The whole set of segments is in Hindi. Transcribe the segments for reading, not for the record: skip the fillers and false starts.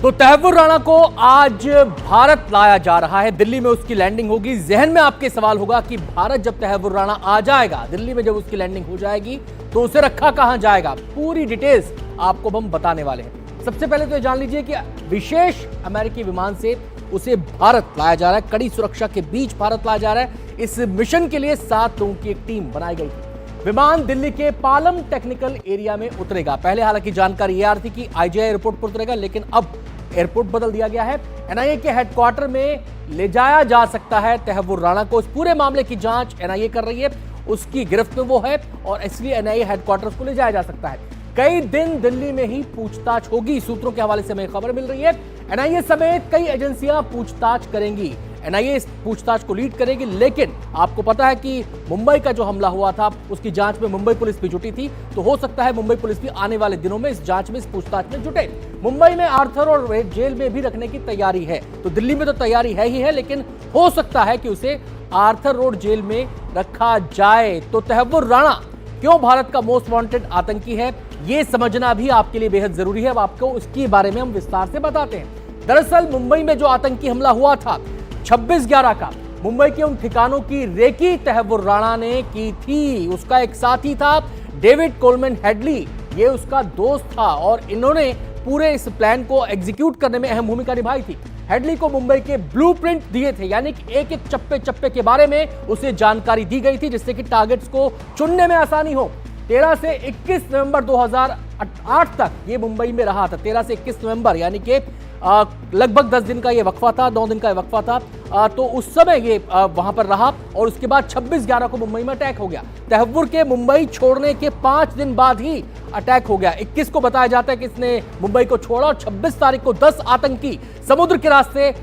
तो तहव्वुर राणा को आज भारत लाया जा रहा है। दिल्ली में उसकी लैंडिंग होगी। जहन में आपके सवाल होगा कि भारत जब तहव्वुर राणा आ जाएगा, दिल्ली में जब उसकी लैंडिंग हो जाएगी तो उसे रखा कहां जाएगा। पूरी डिटेल्स आपको हम बताने वाले हैं। सबसे पहले तो ये जान लीजिए कि विशेष अमेरिकी विमान से उसे भारत लाया जा रहा है। कड़ी सुरक्षा के बीच भारत लाया जा रहा है। इस मिशन के लिए 7 लोगों की एक टीम बनाई गई थी। विमान दिल्ली के पालम टेक्निकल एरिया में उतरेगा। पहले हालांकि जानकारी यह आ रही थी कि आईजीआई एयरपोर्ट पर उतरेगा, लेकिन अब एयरपोर्ट बदल दिया गया है। एनआईए के हेडक्वार्टर में ले जाया जा सकता है तहव्वुर राणा को। इस पूरे मामले की जांच एनआईए कर रही है, उसकी गिरफ्त में वो है और इसलिए एनआईए हेडक्वार्टर को ले जाया जा सकता है। कई दिन दिल्ली में ही पूछताछ होगी। सूत्रों के हवाले से हमें खबर मिल रही है एनआईए समेत कई एजेंसियां पूछताछ करेंगी। एनआईए इस पूछताछ को लीड करेगी, लेकिन आपको पता है कि मुंबई का जो हमला हुआ था उसकी जांच में मुंबई पुलिस भी जुटी थी। तो हो सकता है मुंबई पुलिस भी आने वाले दिनों में इस जांच में, इस पूछताछ में जुटे। मुंबई में आर्थर और जेल में भी रखने की तैयारी है। तो दिल्ली में तो तैयारी है ही है, लेकिन हो सकता है कि उसे आर्थर रोड जेल में रखा जाए। तो तहव्वुर राणा क्यों भारत का मोस्ट वांटेड आतंकी है, यह समझना भी आपके लिए बेहद जरूरी है। अब आपको उसके बारे में हम विस्तार से बताते हैं। दरअसल मुंबई में जो आतंकी हमला हुआ था 26/11 का, मुंबई के उन ठिकानों की रेकी तहव्वुर राणा ने की थी। उसका एक साथी था डेविड कोलमैन हेडली, ये उसका दोस्त था और इन्होंने पूरे इस प्लान को एग्जीक्यूट करने में अहम भूमिका निभाई थी। हेडली को मुंबई के ब्लूप्रिंट दिए थे, यानी कि एक एक चप्पे चप्पे के बारे में उसे जानकारी दी गई थी, जिससे कि टारगेट्स को चुनने में आसानी हो। 13 से 21 नवंबर 2008 तक ये मुंबई में रहा था। 13 से 21 नवंबर यानी कि लगभग 10 दिन का ये वक्फा था, 9 दिन का ये वक्फा था। तो उस समय ये वहां पर रहा और उसके बाद 26/11 को मुंबई में अटैक हो गया। तहव्वुर के मुंबई छोड़ने के 5 दिन बाद ही अटैक हो गया। 21 को बताया जाता है कि इसने मुंबई को छोड़ा और 26 तारीख को 10 आतंकी समुद्र के रास्ते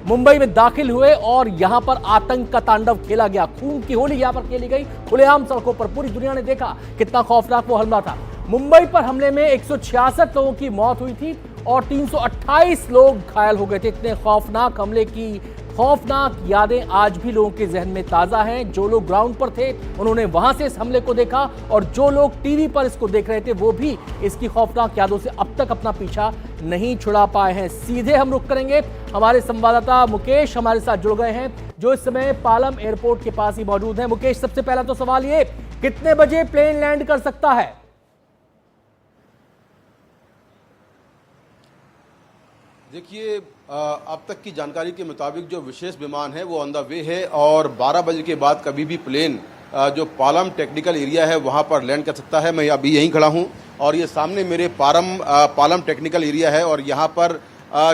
मुंबई में दाखिल हुए और यहां पर आतंक का तांडव खेला गया। खून की होली यहां पर खेली गई खुलेआम सड़कों पर। पूरी दुनिया ने देखा कितना खौफनाक वो हमला था। मुंबई पर हमले में 166 लोगों की मौत हुई थी और 328 लोग घायल हो गए थे। इतने खौफनाक हमले की खौफनाक यादें आज भी लोगों के जहन में ताजा हैं। जो लोग ग्राउंड पर थे उन्होंने वहां से इस हमले को देखा और जो लोग टीवी पर इसको देख रहे थे वो भी इसकी खौफनाक यादों से अब तक अपना पीछा नहीं छुड़ा पाए हैं। सीधे हम रुख करेंगे, हमारे संवाददाता मुकेश हमारे साथ जुड़ गए हैं जो इस समय पालम एयरपोर्ट के पास ही मौजूद हैं। मुकेश, सबसे पहला तो सवाल ये, कितने बजे प्लेन लैंड कर सकता है? देखिए, अब तक की जानकारी के मुताबिक जो विशेष विमान है वो ऑन द वे है और 12 बजे के बाद कभी भी प्लेन जो पालम टेक्निकल एरिया है वहाँ पर लैंड कर सकता है। मैं अभी यहीं खड़ा हूँ और ये सामने मेरे पालम टेक्निकल एरिया है और यहाँ पर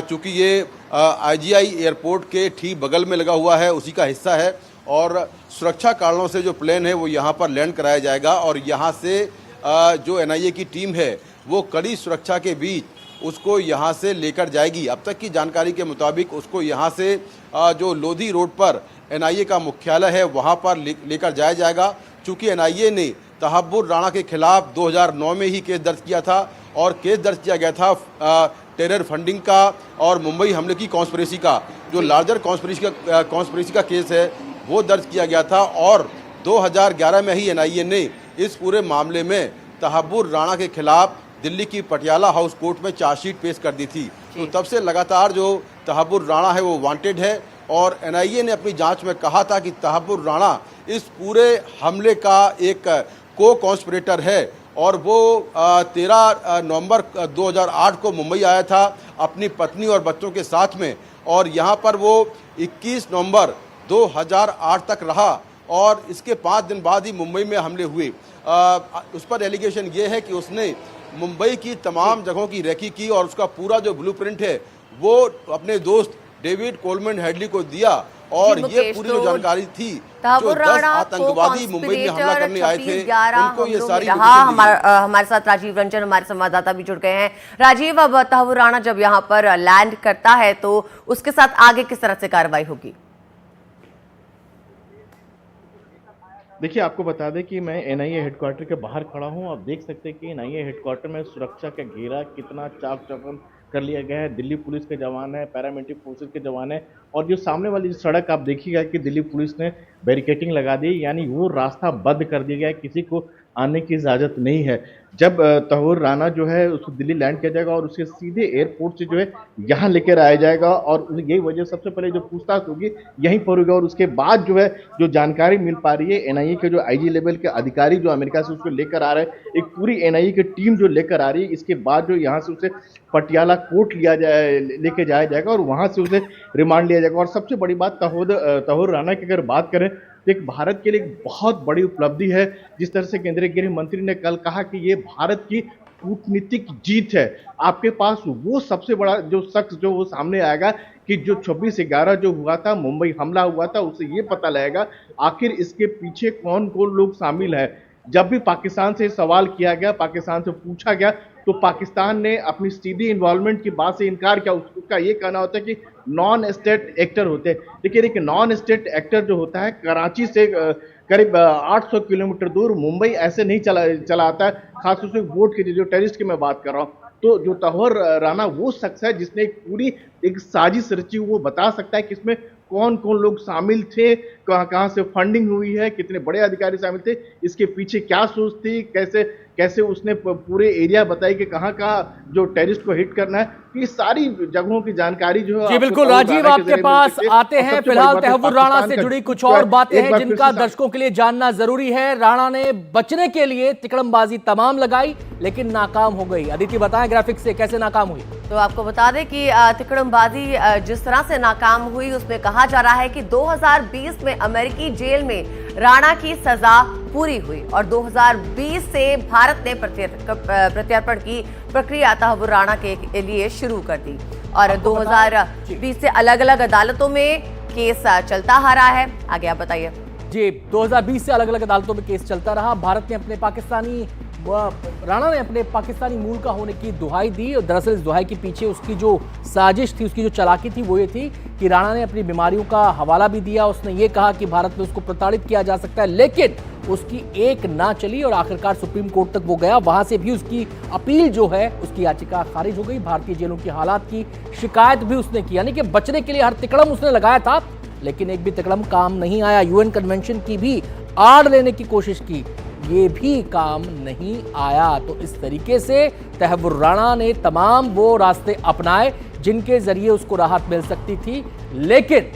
चूँकि ये आईजीआई एयरपोर्ट के ठीक बगल में लगा हुआ है, उसी का हिस्सा है और सुरक्षा कारणों से जो प्लेन है वो यहाँ पर लैंड कराया जाएगा और यहाँ से जो एनआईए की टीम है वो कड़ी सुरक्षा के बीच उसको यहाँ से लेकर जाएगी। अब तक की जानकारी के मुताबिक उसको यहाँ से जो लोधी रोड पर एनआईए का मुख्यालय है वहाँ पर लेकर जाया जाएगा। चूँकि एनआईए ने तहव्वुर राणा के खिलाफ 2009 में ही केस दर्ज किया था और केस दर्ज किया गया था टेरर फंडिंग का और मुंबई हमले की कॉन्स्पिरेसी का, जो लार्जर कॉन्स्पिरेसी का केस है वो दर्ज किया गया था और 2011 में ही एनआईए ने इस पूरे मामले में तहव्वुर राणा के खिलाफ दिल्ली की पटियाला हाउस कोर्ट में चार्जशीट पेश कर दी थी। तो तब से लगातार जो तहव्वुर राणा है वो वांटेड है और एनआईए ने अपनी जांच में कहा था कि तहव्वुर राणा इस पूरे हमले का एक को कॉन्स्पिरेटर है और वो 13 नवंबर 2008 को मुंबई आया था अपनी पत्नी और बच्चों के साथ में और यहाँ पर वो 21 नवंबर 2008 तक रहा और इसके 5 दिन बाद ही मुंबई में हमले हुए। उस पर एलिगेशन ये है कि उसने मुंबई की तमाम जगहों की रेकी की और उसका पूरा जो ब्लूप्रिंट है वो अपने दोस्त डेविड कोलमैन हेडली को दिया और ये पूरी जो जानकारी थी जो 10 आतंकवादी मुंबई में हमला करने आए थे उनको ये सारी हमारे साथ राजीव रंजन हमारे संवाददाता भी जुड़ गए हैं। राजीव, अब तहव्वुर राणा जब यहाँ पर लैंड करता है तो उसके साथ आगे किस तरह से कार्रवाई होगी? देखिए, आपको बता दें कि मैं एनआईए हेडक्वार्टर के बाहर खड़ा हूं। आप देख सकते हैं कि एनआईए हेडक्वार्टर में सुरक्षा का घेरा कितना चाक चौबंद कर लिया गया है। दिल्ली पुलिस के जवान है, पैरामिलिट्री फोर्सेस के जवान है और जो सामने वाली सड़क आप देखिएगा कि दिल्ली पुलिस ने बैरिकेटिंग लगा दी, यानी वो रास्ता बंद कर दिया गया है, किसी को आने की इजाज़त नहीं है। जब तहव्वुर राना जो है उसको दिल्ली लैंड किया जाएगा और उसके सीधे एयरपोर्ट से जो है यहाँ लेकर आया जाएगा और यही वजह सबसे पहले जो पूछताछ होगी यहीं पर होगी। और उसके बाद जो है जो जानकारी मिल पा रही है, एनआईए के जो आईजी लेवल के अधिकारी जो अमेरिका से उसको लेकर आ रहे हैं, एक पूरी एनआईए की टीम जो लेकर आ रही है, इसके बाद जो यहाँ से उसे पटियाला कोर्ट लेके जाया जाएगा और वहाँ से उसे रिमांड लिया जाएगा। और सबसे बड़ी बात तहव्वुर राना की अगर बात करें तो एक भारत के लिए एक बहुत बड़ी उपलब्धि है। जिस तरह से केंद्रीय गृह मंत्री ने कल कहा कि ये भारत की कूटनीतिक जीत है। आपके पास वो सबसे बड़ा जो शख्स जो वो सामने आएगा कि जो 26/11 जो हुआ था, मुंबई हमला हुआ था, उससे ये पता लगेगा आखिर इसके पीछे कौन कौन लोग शामिल है। जब भी पाकिस्तान से सवाल किया गया, पाकिस्तान से पूछा गया, तो पाकिस्तान ने अपनी सीधी इन्वॉल्वमेंट की बात से इनकार किया। उसका ये कहना होता है कि नॉन स्टेट एक्टर होते हैं। लेकिन एक नॉन स्टेट एक्टर जो होता है कराची से करीब 800 किलोमीटर दूर मुंबई ऐसे नहीं चला आता है, खासतौर से वोट के जो टेररिस्ट की मैं बात कर रहा हूँ। तो जो तहव्वुर राना वो शख्स है जिसने एक पूरी एक साजिश रची, वो बता सकता है कि इसमें कौन कौन लोग शामिल थे, कहां से फंडिंग हुई है, कितने बड़े अधिकारी शामिल थे, इसके पीछे क्या सोच थी, कैसे उसने पूरे एरिया बताई कि कहां जो टेररिस्ट को हिट करना है। ये सारी जगहों की जानकारी जो है जी बिल्कुल राजीव, आपके पास आते हैं। फिलहाल तहव्वुर राणा से जुड़ी कुछ और बातें हैं जिनका दर्शकों के लिए जानना जरूरी है। राणा ने बचने के लिए तिकड़मबाजी तमाम लगाई लेकिन नाकाम हो गई। अदिति बताएं ग्राफिक्स से कैसे नाकाम हुई। तो आपको बता दें कि तिकड़मबाजी जिस तरह से नाकाम हुई उसमें कहा जा रहा है कि 2020 में अमेरिकी जेल में राणा की सजा पूरी हुई और 2020 से भारत ने प्रत्यर्पण की प्रक्रिया तहव्वुर राणा के लिए शुरू कर दी और 2020 से अलग अलग अदालतों में केस चलता आ रहा है। आगे आप बताइए। जी 2020 से अलग अलग अदालतों में केस चलता रहा। भारत ने राणा ने अपने पाकिस्तानी मूल का होने की दुहाई दी और दरअसल इस दुहाई के पीछे उसकी जो साजिश थी, उसकी जो चालाकी थी वो ये थी कि राणा ने अपनी बीमारियों का हवाला भी दिया। उसने ये कहा कि भारत में उसको प्रताड़ित किया जा सकता है, लेकिन उसकी एक ना चली और आखिरकार सुप्रीम कोर्ट तक वो गया। वहां से भी उसकी अपील जो है, उसकी याचिका खारिज हो गई। भारतीय जेलों की हालात की शिकायत भी उसने की, यानी कि बचने के लिए हर तिकड़म उसने लगाया था लेकिन एक भी तिकड़म काम नहीं आया। यूएन कन्वेंशन की भी आड़ लेने की कोशिश की, ये भी काम नहीं आया। तो इस तरीके से तहव्वुर राणा ने तमाम वो रास्ते अपनाए जिनके जरिए उसको राहत मिल सकती थी, लेकिन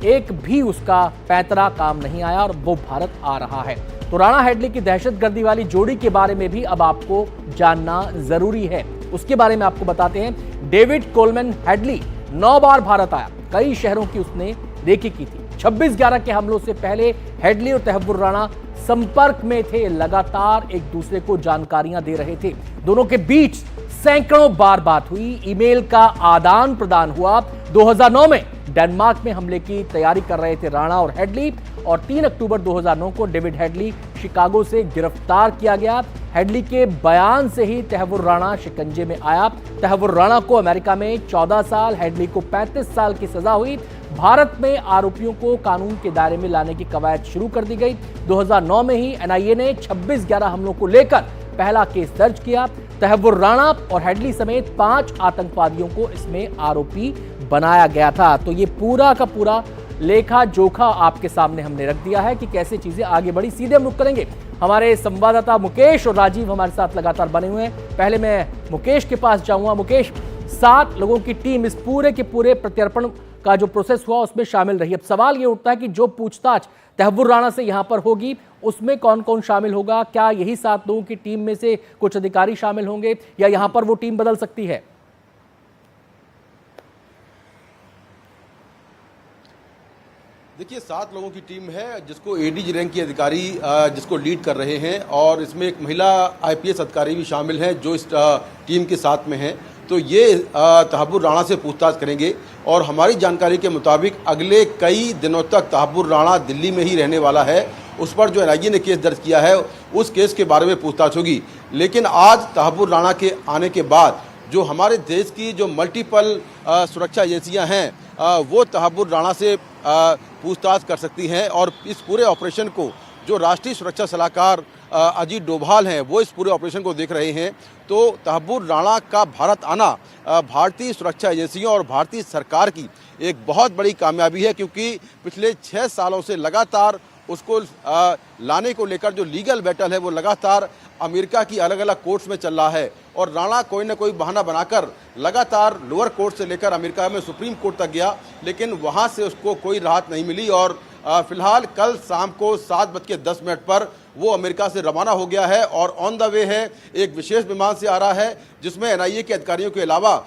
एक भी उसका पैंतरा काम नहीं आया और वो भारत आ रहा है। तो राणा हेडली की दहशतगर्दी वाली जोड़ी के बारे में भी अब आपको जानना जरूरी है। उसके बारे में आपको बताते हैं। डेविड कोलमैन हेडली 9 बार भारत आया, कई शहरों की उसने रेकी की थी। 26/11 के हमलों से पहले हेडली और तहव्वुर राणा संपर्क में थे, लगातार एक दूसरे को जानकारियां दे रहे थे। दोनों के बीच सैकड़ों बार बात हुई, ईमेल का आदान प्रदान हुआ। 2009 में डेनमार्क में हमले की तैयारी कर रहे थे राणा और हेडली और 3 अक्टूबर 2009 को डेविड हेडली शिकागो से गिरफ्तार किया गया। हेडली के बयान से ही तहव्वुर राणा शिकंजे में आया। तहव्वुर राणा को अमेरिका में 14 साल, हेडली को 35 साल की सजा हुई। भारत में आरोपियों को कानून के दायरे में लाने की कवायद शुरू कर दी गई। 2009 में ही एनआईए ने 26/11 हमलों को लेकर पहला केस दर्ज किया। तहव्वुर राणा और हेडली समेत 5 आतंकवादियों को इसमें आरोपी बनाया गया था। तो ये पूरा का पूरा लेखा जोखा आपके सामने हमने रख दिया है कि कैसे चीजें आगे बढ़ी। सीधे हम रुख करेंगे, हमारे संवाददाता मुकेश और राजीव हमारे साथ लगातार बने हुए हैं। पहले मैं मुकेश के पास जाऊंगा। मुकेश, 7 लोगों की टीम इस पूरे के पूरे प्रत्यर्पण का जो प्रोसेस हुआ उसमें शामिल रही। अब सवाल ये उठता है कि जो पूछताछ तहव्वुर राणा से यहां पर होगी उसमें कौन कौन शामिल होगा? क्या यही 7 लोगों की टीम में से कुछ अधिकारी शामिल होंगे या यहां पर वो टीम बदल सकती है? देखिए 7 लोगों की टीम है जिसको एडीजी रैंक के अधिकारी जिसको लीड कर रहे हैं और इसमें एक महिला आईपीएस अधिकारी भी शामिल हैं जो इस टीम के साथ में हैं। तो ये तहव्वुर राणा से पूछताछ करेंगे और हमारी जानकारी के मुताबिक अगले कई दिनों तक तहव्वुर राणा दिल्ली में ही रहने वाला है। उस पर जो एनआईए ने केस दर्ज किया है उस केस के बारे में पूछताछ होगी। लेकिन आज तहव्वुर राणा के आने के बाद जो हमारे देश की जो मल्टीपल सुरक्षा एजेंसियां हैं वो तहव्वुर राणा से पूछताछ कर सकती हैं और इस पूरे ऑपरेशन को जो राष्ट्रीय सुरक्षा सलाहकार अजीत डोभाल हैं वो इस पूरे ऑपरेशन को देख रहे हैं, तो तहव्वुर राणा का भारत आना भारतीय सुरक्षा एजेंसियों और भारतीय सरकार की एक बहुत बड़ी कामयाबी है, क्योंकि पिछले 6 सालों से लगातार उसको लाने को लेकर जो लीगल बैटल है वो लगातार अमेरिका की अलग अलग कोर्ट्स में चल रहा है, और राणा कोई ना कोई बहाना बनाकर लगातार लोअर कोर्ट से लेकर अमेरिका में सुप्रीम कोर्ट तक गया, लेकिन वहां से उसको कोई राहत नहीं मिली। और फिलहाल कल शाम को 7:10 पर वो अमेरिका से रवाना हो गया है और ऑन द वे है, एक विशेष विमान से आ रहा है जिसमें एनआईए के अधिकारियों के अलावा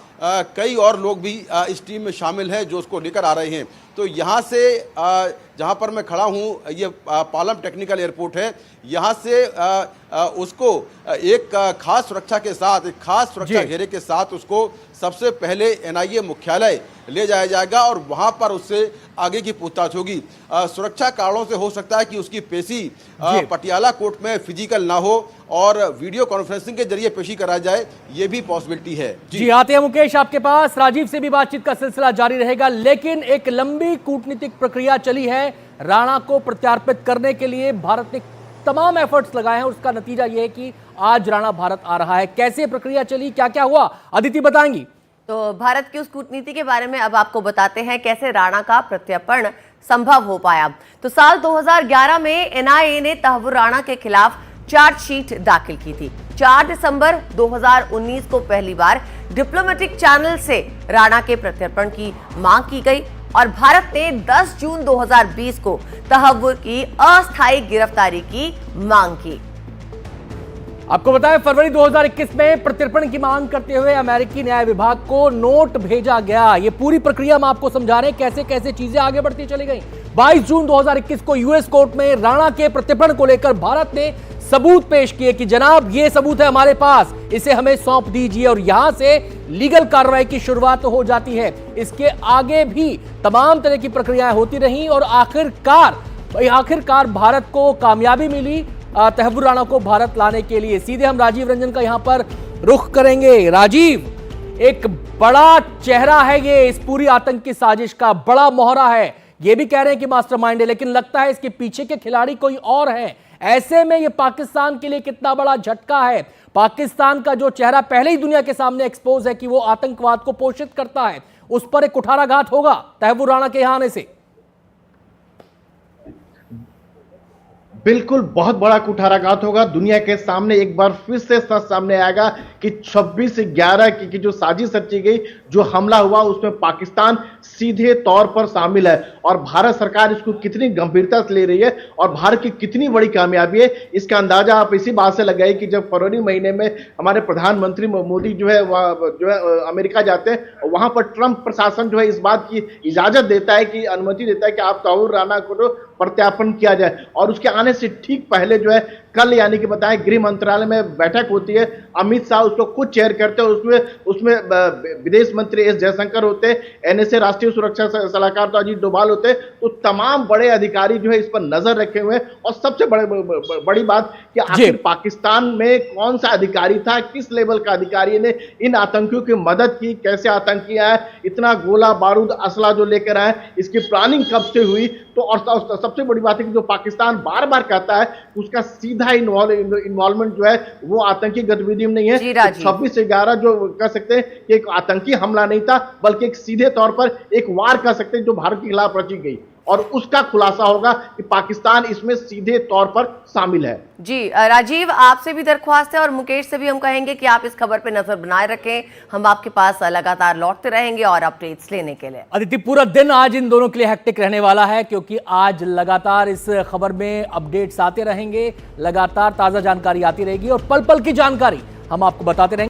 कई और लोग भी इस टीम में शामिल हैं जो उसको लेकर आ रहे हैं। तो यहाँ से जहाँ पर मैं खड़ा हूँ, ये पालम टेक्निकल एयरपोर्ट है, यहाँ से उसको एक खास सुरक्षा के साथ, एक खास सुरक्षा घेरे के साथ उसको सबसे पहले एनआईए मुख्यालय ले जाया जाएगा और वहाँ पर उससे आगे की पूछताछ होगी। सुरक्षा कारणों से हो सकता है कि उसकी पेशी पटियाला कोर्ट में फिजिकल ना हो और वीडियो कॉन्फ्रेंसिंग के जरिए पेशी कराई जाए, ये भी पॉसिबिलिटी है। जी आते हैं मुकेश आपके पास। राजीव से भी बातचीत का सिलसिला जारी रहेगा, लेकिन एक लंबी कूटनीतिक प्रक्रिया चली है राणा को प्रत्यार्पित करने के लिए। भारत ने तमाम एफर्ट्स लगाए हैं, उसका नतीजा यह है कि आज राणा भारत आ रहा है। कैसे प्रक्रिया चली, क्या क्या हुआ, अदिति बताएंगी। तो भारत की उस कूटनीति के बारे में अब आपको बताते हैं कैसे राणा का प्रत्यर्पण संभव हो पाया। तो साल 2011 में एनआईए ने तहव्वुर राणा के खिलाफ चार्जशीट दाखिल की थी। 4 दिसंबर 2019 को पहली बार डिप्लोमेटिक चैनल से राणा के प्रत्यर्पण की मांग की गई और भारत ने 10 जून 2020 को तहव्वुर की अस्थायी गिरफ्तारी की मांग की। आपको बताएं, फरवरी 2021 में प्रत्यर्पण की मांग करते हुए अमेरिकी न्याय विभाग को नोट भेजा गया। ये पूरी प्रक्रिया हम आपको समझा रहे हैं कैसे कैसे चीजें आगे बढ़ती चली गई। 22 जून 2021 को यूएस कोर्ट में राणा के प्रत्यर्पण को लेकर भारत ने सबूत पेश किए कि जनाब ये सबूत है हमारे पास, इसे हमें सौंप दीजिए, और यहां से लीगल कार्रवाई की शुरुआत हो जाती है। इसके आगे भी तमाम तरह की प्रक्रियाएं होती रहीं और आखिरकार भारत को कामयाबी मिली तहव्वुर राणा को भारत लाने के लिए। सीधे हम राजीव रंजन का यहां पर रुख करेंगे। राजीव, एक बड़ा चेहरा है ये इस पूरी आतंकी साजिश का, बड़ा मोहरा है। ये भी कह रहे हैं कि मास्टरमाइंड है, लेकिन लगता है इसके पीछे के खिलाड़ी कोई और हैं। ऐसे में ये पाकिस्तान के लिए कितना बड़ा झटका है। पाकिस्तान का जो चेहरा पहले ही दुनिया के सामने एक्सपोज है कि वो आतंकवाद को पोषित करता है, उस पर एक कुठाराघात होगा तहव्वुर राणा के यहां आने से। बिल्कुल बहुत बड़ा कुठाराघात होगा। दुनिया के सामने एक बार फिर से सच सामने आएगा कि 26/11 की जो साजिश रची गई, जो हमला हुआ, उसमें पाकिस्तान सीधे तौर पर शामिल है और भारत सरकार इसको कितनी गंभीरता से ले रही है और भारत की कितनी बड़ी कामयाबी है, इसका अंदाजा आप इसी बात से लगाइए कि जब फरवरी महीने में हमारे प्रधानमंत्री मोदी जो है अमेरिका जाते हैं, वहां पर ट्रंप प्रशासन जो है इस बात की इजाजत देता है कि अनुमति देता है कि आप तहव्वुर राणा को जो प्रत्यार्पण किया जाए, और उसके आने से ठीक पहले जो है कल यानी कि बताएं गृह मंत्रालय में बैठक होती है। अमित शाह उसको खुद चेयर करते हैं, उसमें विदेश मंत्री एस जयशंकर होते हैं, एनएसए राष्ट्रीय सुरक्षा सलाहकार तो अजीत डोभाल होते हैं। तो तमाम बड़े अधिकारी जो है इस पर नजर रखे हुए हैं। और सबसे बड़ी बात कि आखिर पाकिस्तान में कौन सा अधिकारी था, किस लेवल का अधिकारी ने इन आतंकियों की मदद की, कैसे आतंकी आए, इतना गोला बारूद असला जो लेकर आए, इसकी प्लानिंग कब से हुई। तो और सबसे बड़ी बात है कि जो पाकिस्तान बार बार कहता है उसका सीधा इन्वॉल्वमेंट जो है वो आतंकी गतिविधि में नहीं है। 26/11 जो कह सकते हैं कि एक आतंकी हमला नहीं था, बल्कि एक सीधे तौर पर एक वार कह सकते हैं जो भारत के खिलाफ रची गई, और उसका खुलासा होगा कि पाकिस्तान इसमें सीधे तौर पर शामिल है। जी राजीव, आपसे भी दरख्वास्त है और मुकेश से भी हम कहेंगे कि आप इस खबर पे नजर बनाए रखें। हम आपके पास लगातार लौटते रहेंगे और अपडेट्स लेने के लिए। अदिति, पूरा दिन आज इन दोनों के लिए हेक्टिक रहने वाला है, क्योंकि आज लगातार इस खबर में अपडेट्स आते रहेंगे, लगातार ताजा जानकारी आती रहेगी और पल पल की जानकारी हम आपको बताते रहेंगे।